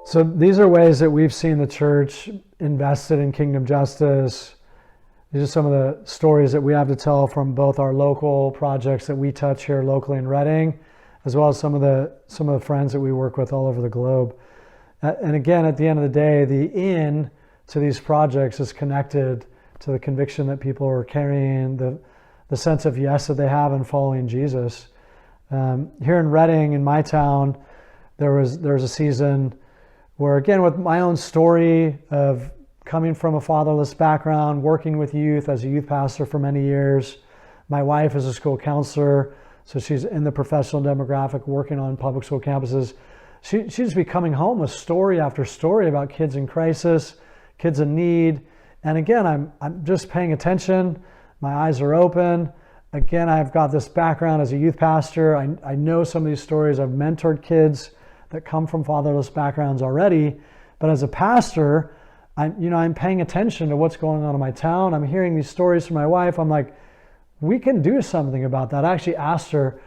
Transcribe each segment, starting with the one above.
So these are ways that we've seen the church invested in kingdom justice. These are some of the stories that we have to tell from both our local projects that we touch here locally in Reading, as well as some of the friends that we work with all over the globe. And again, at the end of the day, the in to these projects is connected to the conviction that people are carrying, the sense of yes that they have in following Jesus. Here in Reading, in my town, there was a season where, again, with my own story of coming from a fatherless background, working with youth as a youth pastor for many years. My wife is a school counselor, so she's in the professional demographic working on public school campuses. She'd just be coming home with story after story about kids in crisis, kids in need. And again, I'm just paying attention. My eyes are open. Again, I've got this background as a youth pastor. I know some of these stories. I've mentored kids that come from fatherless backgrounds already. But as a pastor, I'm paying attention to what's going on in my town. I'm hearing these stories from my wife. I'm like, we can do something about that. I actually asked her,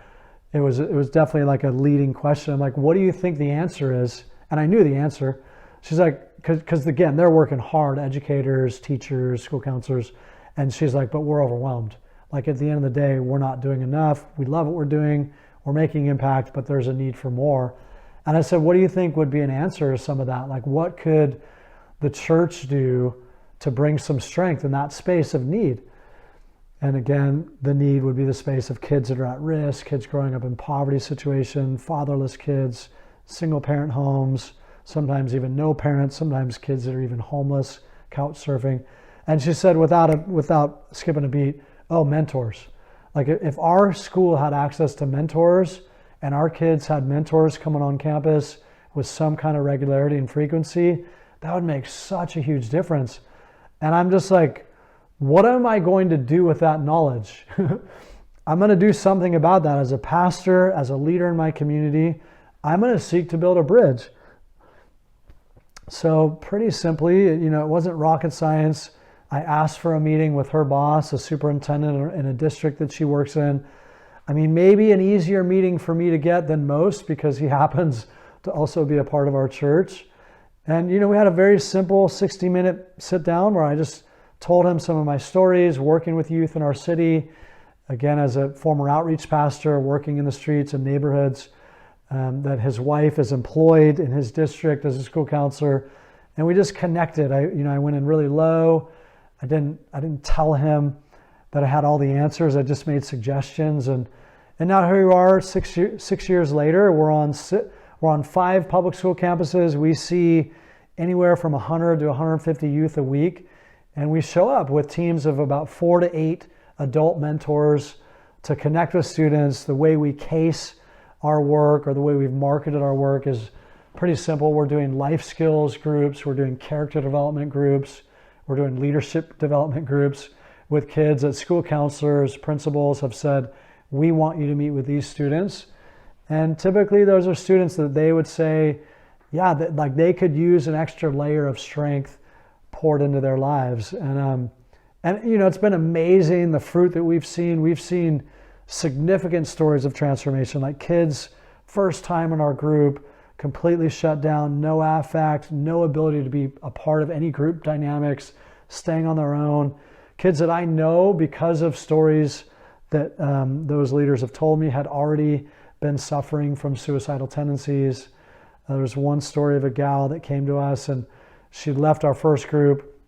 it was definitely like a leading question. I'm like, what do you think the answer is? And I knew the answer. She's like, because again, they're working hard, educators, teachers, school counselors. And she's like, but we're overwhelmed. Like at the end of the day, we're not doing enough. We love what we're doing. We're making impact, but there's a need for more. And I said, what do you think would be an answer to some of that? Like, what could the church do to bring some strength in that space of need? And again, the need would be the space of kids that are at risk, kids growing up in poverty situation, fatherless kids, single parent homes, sometimes even no parents, sometimes kids that are even homeless, couch surfing. And she said, without skipping a beat, oh, mentors. Like if our school had access to mentors and our kids had mentors coming on campus with some kind of regularity and frequency, that would make such a huge difference. And I'm just like, what am I going to do with that knowledge? I'm going to do something about that as a pastor, as a leader in my community. I'm going to seek to build a bridge. So pretty simply, it wasn't rocket science. I asked for a meeting with her boss, a superintendent in a district that she works in. I mean, maybe an easier meeting for me to get than most because he happens to also be a part of our church. And, we had a very simple 60-minute sit down where I just told him some of my stories, working with youth in our city. Again, as a former outreach pastor, working in the streets and neighborhoods, that his wife is employed in his district as a school counselor. And we just connected. I went in really low. I didn't tell him that I had all the answers. I just made suggestions. And now here we are, 6 years later. We're on 5 public school campuses. We see anywhere from 100 to 150 youth a week. And we show up with teams of about 4 to 8 adult mentors to connect with students. The way we case our work or the way we've marketed our work is pretty simple. We're doing life skills groups. We're doing character development groups. We're doing leadership development groups with kids that school counselors, principals have said, we want you to meet with these students. And typically those are students that they would say, yeah, that like they could use an extra layer of strength poured into their lives. And it's been amazing, the fruit that we've seen. We've seen significant stories of transformation, like kids, first time in our group, completely shut down, no affect, no ability to be a part of any group dynamics, staying on their own. Kids that I know because of stories that those leaders have told me had already been suffering from suicidal tendencies. There was one story of a gal that came to us and she left our first group.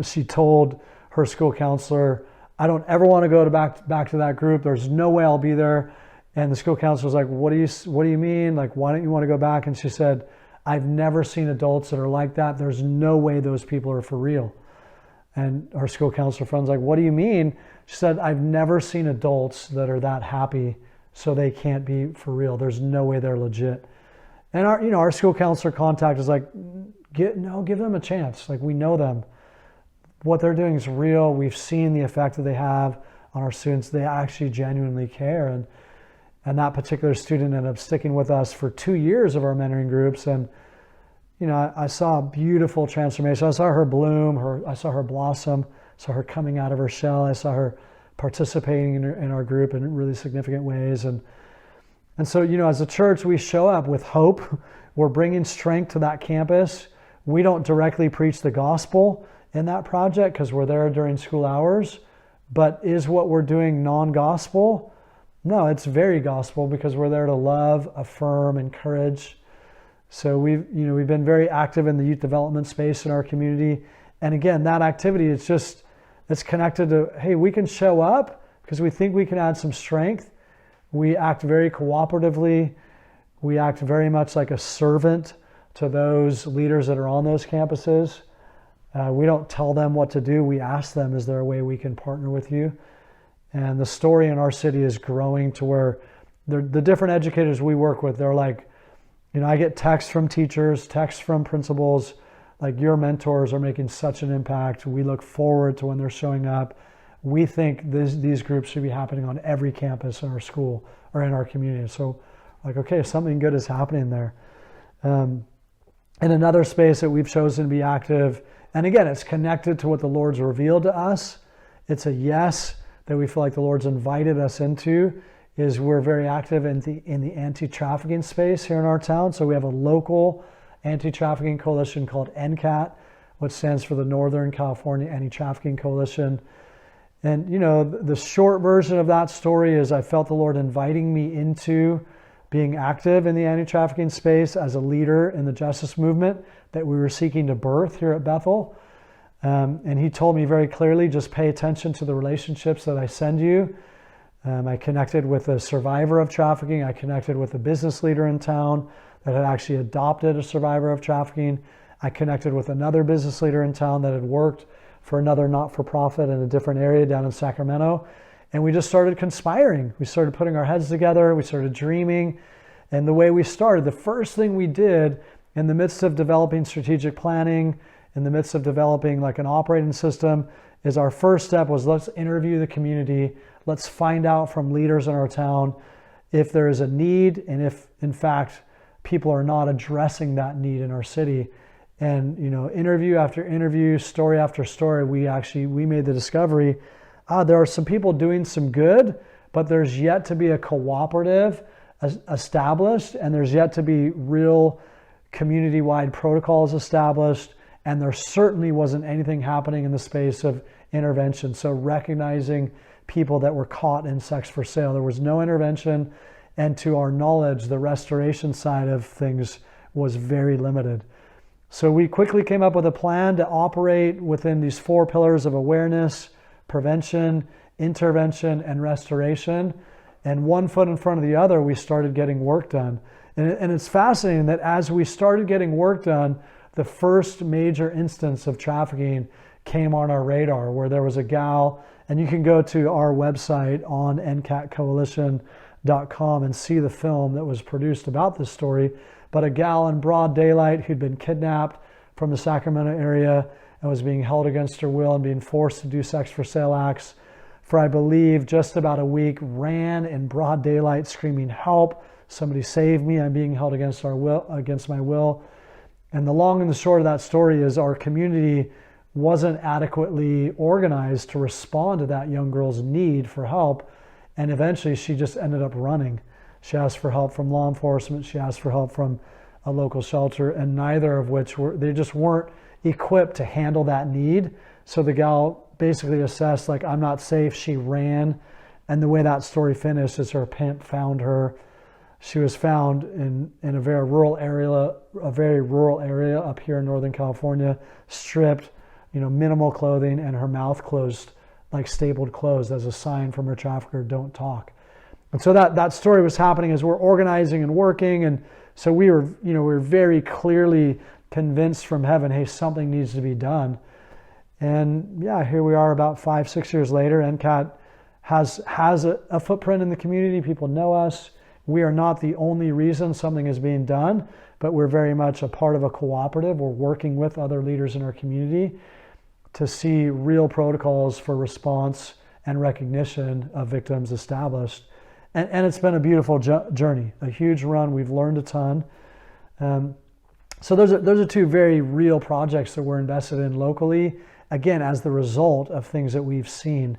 She told her school counselor, I don't ever want to go back to that group. There's no way I'll be there. And the school counselor was like, what do you mean? Like, why don't you want to go back? And she said, I've never seen adults that are like that. There's no way those people are for real. And our school counselor friend's like, what do you mean? She said, I've never seen adults that are that happy, so they can't be for real. There's no way they're legit. And our school counselor contact is like, give them a chance. Like, we know them. What they're doing is real. We've seen the effect that they have on our students. They actually genuinely care. And that particular student ended up sticking with us for 2 years of our mentoring groups. And, I saw a beautiful transformation. I saw her bloom, I saw her blossom, saw her coming out of her shell. I saw her participating in our group in really significant ways. And so, as a church, we show up with hope. we're bringing strength to that campus. We don't directly preach the gospel in that project because we're there during school hours, but is what we're doing non-gospel? No, it's very gospel because we're there to love, affirm, encourage. So we've been very active in the youth development space in our community. And again, that activity, it's connected to, hey, we can show up because we think we can add some strength. We act very cooperatively. We act very much like a servant to those leaders that are on those campuses. We don't tell them what to do. We ask them, is there a way we can partner with you? And the story in our city is growing to where the different educators we work with, they're like, I get texts from teachers, texts from principals, like, your mentors are making such an impact. We look forward to when they're showing up. We think these groups should be happening on every campus in our school or in our community. So like, okay, something good is happening there. In another space that we've chosen to be active, and again, it's connected to what the Lord's revealed to us. It's a yes that we feel like the Lord's invited us into, is we're very active in the anti-trafficking space here in our town. So we have a local anti-trafficking coalition called NCAT, which stands for the Northern California Anti-Trafficking Coalition. And the short version of that story is I felt the Lord inviting me into being active in the anti-trafficking space as a leader in the justice movement that we were seeking to birth here at Bethel. And he told me very clearly, just pay attention to the relationships that I send you. I connected with a survivor of trafficking. I connected with a business leader in town that had actually adopted a survivor of trafficking. I connected with another business leader in town that had worked for another not-for-profit in a different area down in Sacramento. And we just started conspiring. We started putting our heads together. We started dreaming. And the way we started, the first thing we did in the midst of developing strategic planning, in the midst of developing like an operating system, is our first step was, let's interview the community. Let's find out from leaders in our town if there is a need and if, in fact, people are not addressing that need in our city. And, interview after interview, story after story, we made the discovery, there are some people doing some good, but there's yet to be a cooperative established, and there's yet to be real community-wide protocols established, and there certainly wasn't anything happening in the space of intervention. So recognizing people that were caught in sex for sale, there was no intervention, and to our knowledge, the restoration side of things was very limited. So we quickly came up with a plan to operate within these 4 pillars of awareness, prevention, intervention, and restoration. And one foot in front of the other, we started getting work done. And it's fascinating that as we started getting work done, the first major instance of trafficking came on our radar, where there was a gal, and you can go to our website on ncatcoalition.com and see the film that was produced about this story. But a gal in broad daylight who'd been kidnapped from the Sacramento area and was being held against her will and being forced to do sex for sale acts for, I believe, just about a week, ran in broad daylight screaming, "Help, somebody save me, I'm being held against my will." And the long and the short of that story is our community wasn't adequately organized to respond to that young girl's need for help. And eventually she just ended up running. She asked for help from law enforcement. She asked for help from a local shelter, and neither of which they just weren't equipped to handle that need. So the gal basically assessed, like, I'm not safe. She ran. And the way that story finished is her pimp found her. She was found in a very rural area up here in Northern California, stripped, minimal clothing, and her mouth closed, like stapled closed, as a sign from her trafficker, don't talk. And so that story was happening as we're organizing and working. And so we were very clearly convinced from heaven, hey, something needs to be done. And yeah, here we are about 5-6 years later. NCAT has a footprint in the community. People know us. We are not the only reason something is being done, but we're very much a part of a cooperative. We're working with other leaders in our community to see real protocols for response and recognition of victims established. And it's been a beautiful journey, a huge run. We've learned a ton. So those are 2 very real projects that we're invested in locally, again, as the result of things that we've seen.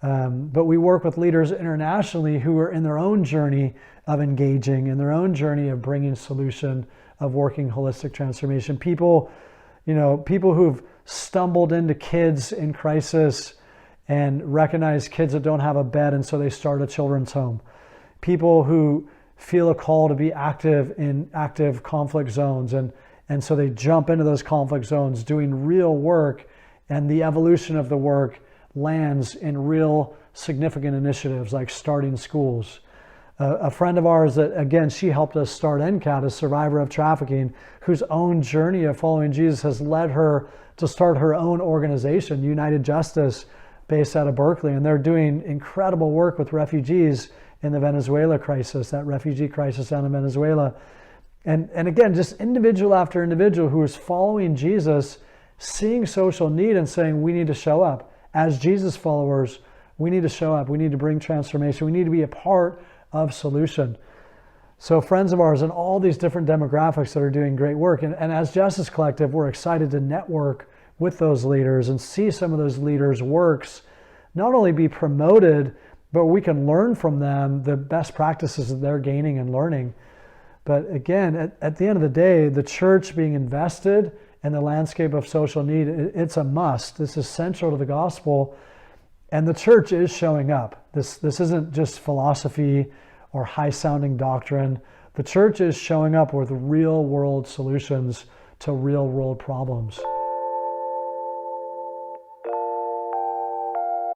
But we work with leaders internationally who are in their own journey of engaging, in their own journey of bringing solution, of working holistic transformation. People, people who've stumbled into kids in crisis and recognize kids that don't have a bed, and so they start a children's home. People who feel a call to be active in active conflict zones, and so they jump into those conflict zones doing real work, and the evolution of the work lands in real significant initiatives like starting schools. A friend of ours that, again, she helped us start NCAT, a survivor of trafficking, whose own journey of following Jesus has led her to start her own organization, United Justice, based out of Berkeley. And they're doing incredible work with refugees in the Venezuela crisis, that refugee crisis down in Venezuela. And again, just individual after individual who is following Jesus, seeing social need and saying, we need to show up. As Jesus followers, we need to show up. We need to bring transformation. We need to be a part of solution. So friends of ours in all these different demographics that are doing great work. And as Justice Collective, we're excited to network with those leaders and see some of those leaders' works not only be promoted, but we can learn from them the best practices that they're gaining and learning. But again, at the end of the day, the church being invested in the landscape of social need, it's a must. This is central to the gospel. And the church is showing up. This isn't just philosophy or high-sounding doctrine. The church is showing up with real-world solutions to real-world problems.